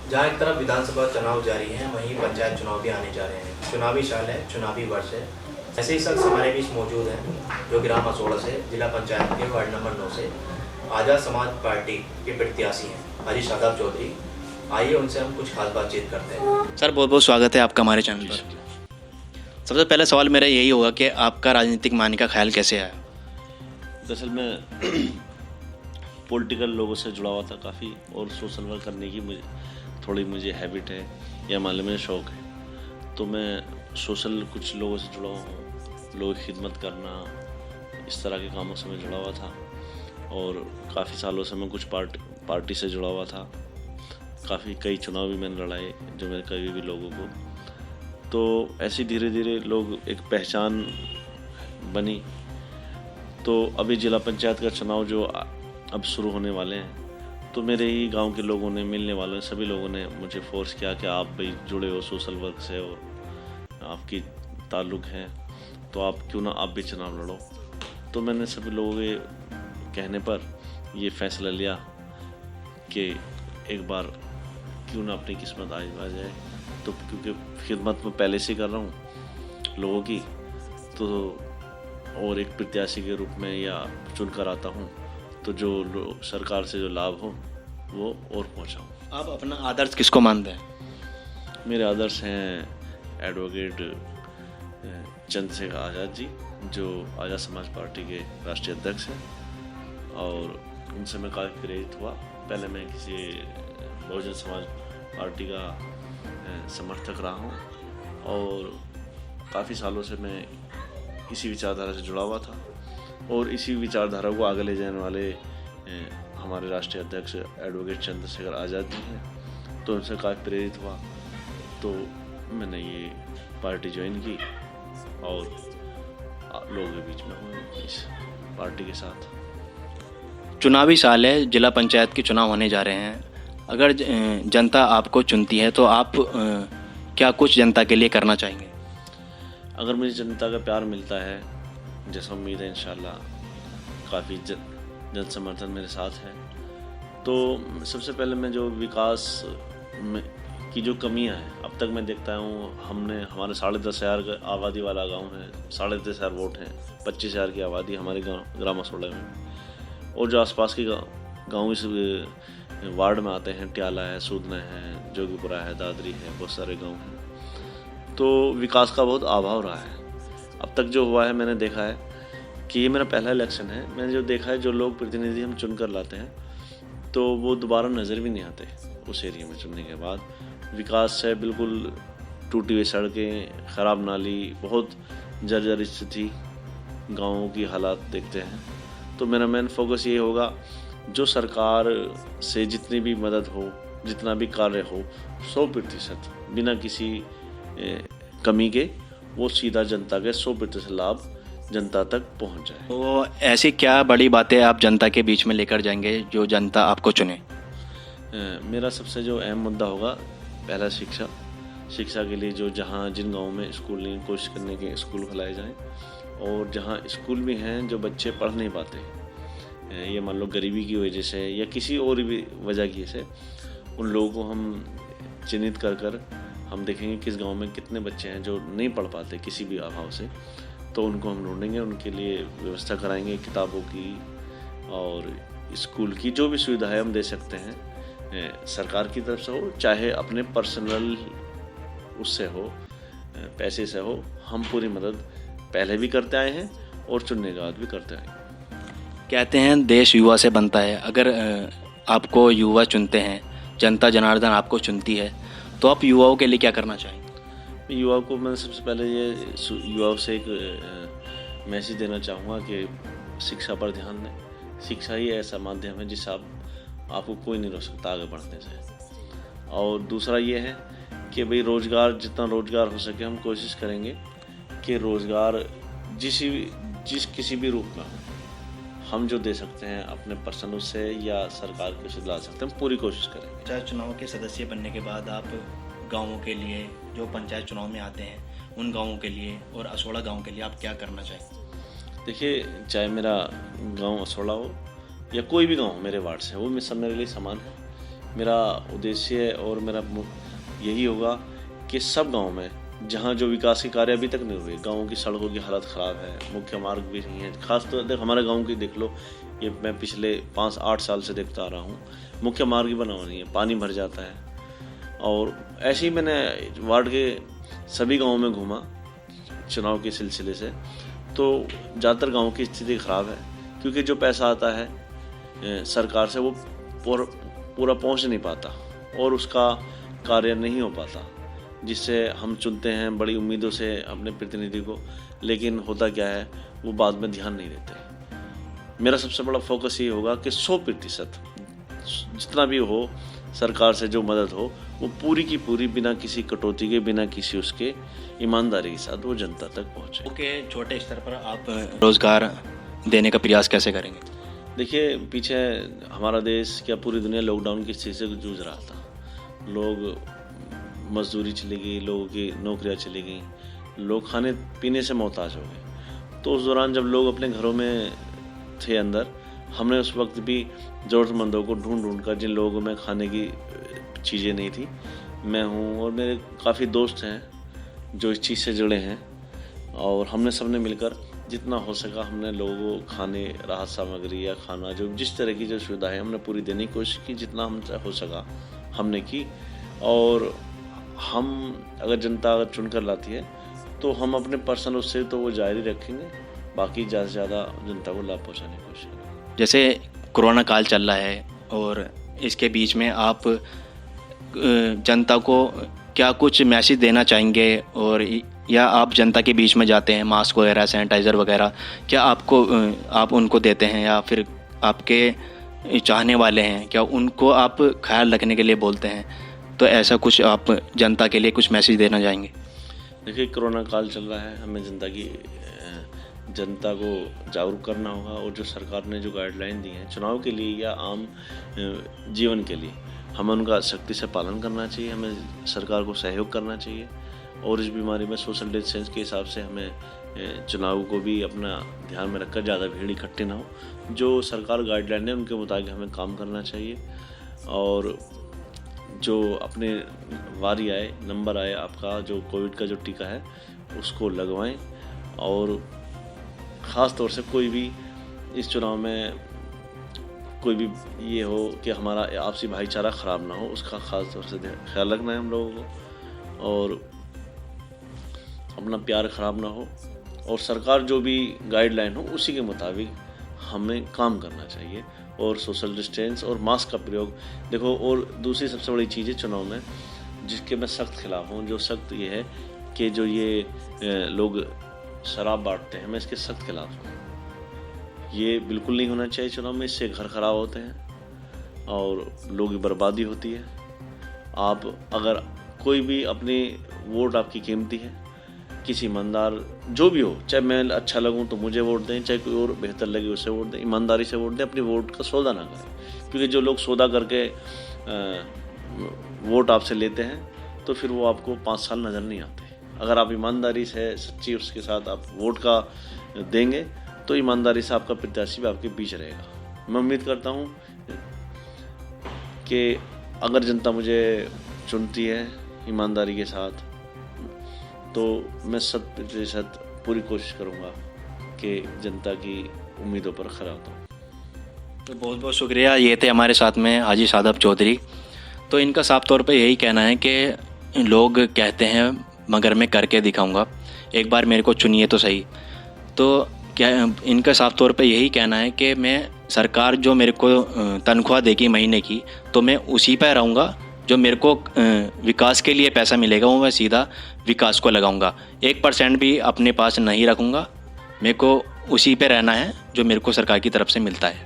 जहाँ एक तरफ विधानसभा चुनाव जारी हैं, वहीं पंचायत चुनाव भी आने जा रहे हैं। चुनावी साल है, चुनावी वर्ष है। ऐसे ही शख्स हमारे बीच मौजूद हैं जो ग्राम असोड़ा से जिला पंचायत के वार्ड नंबर 9 से आज़ाद समाज पार्टी के प्रत्याशी हैं हाजी शादाब चौधरी। आइए उनसे हम कुछ खास बातचीत करते हैं। सर, बहुत बहुत स्वागत है आपका हमारे चैनल पर। सबसे पहला सवाल मेरा यही होगा कि आपका राजनीतिक मानने का ख्याल कैसे आया? दरअसल मैं पॉलिटिकल लोगों से जुड़ा हुआ था काफ़ी, और सोशल वर्क करने की मुझे हैबिट है, या मान लो मुझे शौक़ है। तो मैं सोशल कुछ लोगों से जुड़ा हुआ हूँ, लोगों की खिदमत करना, इस तरह के कामों से मैं जुड़ा हुआ था। और काफ़ी सालों से मैं कुछ पार्टी से जुड़ा हुआ था। कई चुनाव भी मैंने लड़ाए जो मेरे कभी भी लोगों को। तो ऐसे धीरे धीरे लोग एक पहचान बनी। तो अभी जिला पंचायत का चुनाव जो अब शुरू होने वाले हैं, तो मेरे ही गांव के लोगों ने, मिलने वाले सभी लोगों ने मुझे फोर्स किया कि आप भाई जुड़े हो सोशल वर्क से और आपकी ताल्लुक़ है, तो आप क्यों ना आप भी चुनाव लड़ो। तो मैंने सभी लोगों के कहने पर ये फ़ैसला लिया कि एक बार क्यों ना अपनी किस्मत आजमा जाए। तो क्योंकि खिदमत में पहले से कर रहा हूँ लोगों की, तो और एक प्रत्याशी के रूप में या चुनकर आता हूँ, तो जो सरकार से जो लाभ हो वो और पहुँचाऊँ। आप अपना आदर्श किसको मानते हैं? मेरे आदर्श हैं एडवोकेट चंद्रशेखर आज़ाद जी, जो आज़ाद समाज पार्टी के राष्ट्रीय अध्यक्ष हैं, और उनसे मैं काफ़ी प्रेरित हुआ। पहले मैं किसी बहुजन समाज पार्टी का समर्थक रहा हूँ, और काफ़ी सालों से मैं इसी विचारधारा से जुड़ा हुआ था, और इसी विचारधारा को आगे ले जाने वाले हमारे राष्ट्रीय अध्यक्ष एडवोकेट चंद्रशेखर आज़ाद जी हैं। तो उनसे काफ़ी प्रेरित हुआ, तो मैंने ये पार्टी ज्वाइन की और लोगों के बीच में हूँ इस पार्टी के साथ। चुनावी साल है, जिला पंचायत के चुनाव होने जा रहे हैं। अगर जनता आपको चुनती है तो आप क्या कुछ जनता के लिए करना चाहेंगे? अगर मुझे जनता का प्यार मिलता है, जैसा उम्मीद है इंशाल्लाह, काफ़ी जन समर्थन मेरे साथ है, तो सबसे पहले मैं जो विकास में की जो कमियां हैं, अब तक मैं देखता हूँ, हमारे 10,500 का आबादी वाला गांव है, 10,500 वोट हैं, 25,000 की आबादी हमारे ग्राम असोड़ा में, और जो आसपास के गाँव इस वार्ड में आते हैं, ट्याला है, सूदना है, जोगीपुरा है, दादरी है, बहुत सारे गाँव हैं। तो विकास का बहुत अभाव रहा है। अब तक जो हुआ है, मैंने देखा है कि ये मेरा पहला इलेक्शन है, मैंने जो देखा है, जो लोग प्रतिनिधि हम चुनकर लाते हैं, तो वो दोबारा नज़र भी नहीं आते उस एरिया में चुनने के बाद। विकास है बिल्कुल टूटी हुई सड़कें, ख़राब नाली, बहुत जर्जर स्थिति, गाँवों की हालात देखते हैं। तो मेरा मेन फोकस ये होगा, जो सरकार से जितनी भी मदद हो, जितना भी कार्य हो, 100% बिना किसी कमी के वो सीधा जनता के 100% लाभ जनता तक पहुंच जाए। तो ऐसी क्या बड़ी बातें आप जनता के बीच में लेकर जाएंगे जो जनता आपको चुने? मेरा सबसे जो अहम मुद्दा होगा, पहला शिक्षा के लिए जिन गाँवों में स्कूल नहीं, कोशिश करने के स्कूल खुलाए जाएं, और जहाँ स्कूल भी हैं जो बच्चे पढ़ नहीं पाते, ये मान लो गरीबी की वजह से या किसी और भी वजह की से, उन लोगों को हम चिन्हित कर हम देखेंगे किस गांव में कितने बच्चे हैं जो नहीं पढ़ पाते किसी भी अभाव से, तो उनको हम ढूंढेंगे, उनके लिए व्यवस्था कराएंगे किताबों की और स्कूल की, जो भी सुविधा है हम दे सकते हैं, सरकार की तरफ से हो चाहे अपने पर्सनल उससे हो, पैसे से हो, हम पूरी मदद पहले भी करते आए हैं और चुनने के बाद भी करते आए हैं। कहते हैं देश युवा से बनता है। अगर आपको युवा चुनते हैं, जनता जनार्दन आपको चुनती है, तो आप युवाओं के लिए क्या करना चाहेंगे? युवाओं को मैं सबसे पहले युवाओं से एक मैसेज देना चाहूँगा कि शिक्षा पर ध्यान दें। शिक्षा ही ऐसा माध्यम है जिससे आपको कोई नहीं रोक सकता आगे बढ़ने से। और दूसरा ये है कि भाई जितना रोज़गार हो सके हम कोशिश करेंगे कि रोज़गार किसी भी रूप में हो, हम जो दे सकते हैं अपने पर्सन उससे या सरकार के से ला सकते हैं, पूरी कोशिश करेंगे। पंचायत चुनाव के सदस्य बनने के बाद आप गाँवों के लिए, जो पंचायत चुनाव में आते हैं, उन गाँवों के लिए और असोड़ा गाँव के लिए आप क्या करना चाहेंगे? देखिए, चाहे मेरा गांव असोड़ा हो या कोई भी गांव मेरे वार्ड से, वो सब मेरे लिए समान है। मेरा उद्देश्य और मेरा यही होगा कि सब गांव में जहां जो विकास के कार्य अभी तक नहीं हुए, गाँव की सड़कों की हालत ख़राब है, मुख्य मार्ग भी नहीं है। खास तो देख हमारे गाँव की देख लो, ये मैं पिछले 5-8 साल से देखता आ रहा हूँ, मुख्य मार्ग ही बना हुआ नहीं है, पानी भर जाता है। और ऐसे ही मैंने वार्ड के सभी गाँवों में घूमा चुनाव के सिलसिले से, तो ज़्यादातर गाँव की स्थिति ख़राब है, क्योंकि जो पैसा आता है सरकार से वो पूरा पहुंच नहीं पाता और उसका कार्य नहीं हो पाता, जिससे हम चुनते हैं बड़ी उम्मीदों से अपने प्रतिनिधि को, लेकिन होता क्या है वो बाद में ध्यान नहीं देते। मेरा सबसे बड़ा फोकस ये होगा कि 100% जितना भी हो सरकार से जो मदद हो वो पूरी की पूरी बिना किसी कटौती के, बिना किसी उसके, ईमानदारी के साथ वो जनता तक पहुँचे। ओके, छोटे स्तर पर आप रोज़गार देने का प्रयास कैसे करेंगे? देखिए, पीछे हमारा देश क्या पूरी दुनिया लॉकडाउन की स्थिति से जूझ रहा था। लोग मजदूरी चली गई, लोगों की नौकरियां चली गई, लोग खाने पीने से मोहताज हो गए। तो उस दौरान जब लोग अपने घरों में थे अंदर, हमने उस वक्त भी ज़रूरतमंदों को ढूंढ कर, जिन लोगों में खाने की चीज़ें नहीं थी, मैं हूँ और मेरे काफ़ी दोस्त हैं जो इस चीज़ से जुड़े हैं, और हमने सबने मिलकर जितना हो सका हमने लोगों को खाने, राहत सामग्री या खाना, जो जिस तरह की जो सुविधा है हमने पूरी देने की कोशिश की, जितना हमसे हो सका हमने की। और हम अगर जनता अगर चुनकर लाती है तो हम अपने पर्सनल उससे तो वो जारी रखेंगे, बाकी ज़्यादा से ज़्यादा जनता को लाभ पहुँचाने की कोशिश करेंगे। जैसे कोरोना काल चल रहा है और इसके बीच में आप जनता को क्या कुछ मैसेज देना चाहेंगे, और या आप जनता के बीच में जाते हैं, मास्क वगैरह, सैनिटाइज़र वगैरह, क्या आप उनको देते हैं, या फिर आपके चाहने वाले हैं क्या उनको आप ख्याल रखने के लिए बोलते हैं? तो ऐसा कुछ आप जनता के लिए कुछ मैसेज देना चाहेंगे? देखिए, कोरोना काल चल रहा है, हमें जनता को जागरूक करना होगा, और जो सरकार ने जो गाइडलाइन दी हैं चुनाव के लिए या आम जीवन के लिए, हमें उनका सख्ती से पालन करना चाहिए। हमें सरकार को सहयोग करना चाहिए, और इस बीमारी में सोशल डिस्टेंस के हिसाब से हमें चुनाव को भी अपना ध्यान में रखकर ज़्यादा भीड़ इकट्ठी ना हो। जो सरकार गाइडलाइन है उनके मुताबिक हमें काम करना चाहिए, और जो अपने वारी आए, नंबर आए आपका, जो कोविड का जो टीका है उसको लगवाएं। और ख़ास तौर से कोई भी इस चुनाव में कोई भी ये हो कि हमारा आपसी भाईचारा ख़राब ना हो, उसका ख़ास तौर से ख्याल रखना है हम लोगों को, और अपना प्यार ख़राब ना हो, और सरकार जो भी गाइडलाइन हो उसी के मुताबिक हमें काम करना चाहिए, और सोशल डिस्टेंस और मास्क का प्रयोग। देखो, और दूसरी सबसे बड़ी चीज़ है चुनाव में जिसके मैं सख्त खिलाफ हूँ, जो सख्त ये है कि जो ये लोग शराब बांटते हैं, मैं इसके सख्त खिलाफ हूँ। ये बिल्कुल नहीं होना चाहिए चुनाव में, इससे घर खराब होते हैं और लोगों की बर्बादी होती है। आप अगर कोई भी अपनी वोट आपकी कीमती है, किसी ईमानदार जो भी हो, चाहे मैं अच्छा लगूं तो मुझे वोट दें, चाहे कोई और बेहतर लगे उसे वोट दें, ईमानदारी से वोट दें, अपनी वोट का सौदा ना करें। क्योंकि जो लोग सौदा करके वोट आपसे लेते हैं तो फिर वो आपको 5 साल नज़र नहीं आते। अगर आप ईमानदारी से, सच्ची उसके साथ आप वोट का देंगे तो ईमानदारी से आपका प्रत्याशी भी आपके बीच रहेगा। मैं उम्मीद करता हूँ कि अगर जनता मुझे चुनती है ईमानदारी के साथ, तो मैं 100% पूरी कोशिश करूँगा कि जनता की उम्मीदों पर खरा उतरूँ। तो बहुत बहुत शुक्रिया। ये थे हमारे साथ में हाजी सादब चौधरी। तो इनका साफ तौर पे यही कहना है कि लोग कहते हैं मगर मैं करके दिखाऊंगा, एक बार मेरे को चुनिए तो सही। तो क्या इनका साफ तौर पे यही कहना है कि मैं, सरकार जो मेरे को तनख्वाह देगी महीने की, तो मैं उसी पर रहूँगा। जो मेरे को विकास के लिए पैसा मिलेगा वो मैं सीधा विकास को लगाऊंगा, 1% भी अपने पास नहीं रखूँगा। मेरे को उसी पे रहना है जो मेरे को सरकार की तरफ से मिलता है।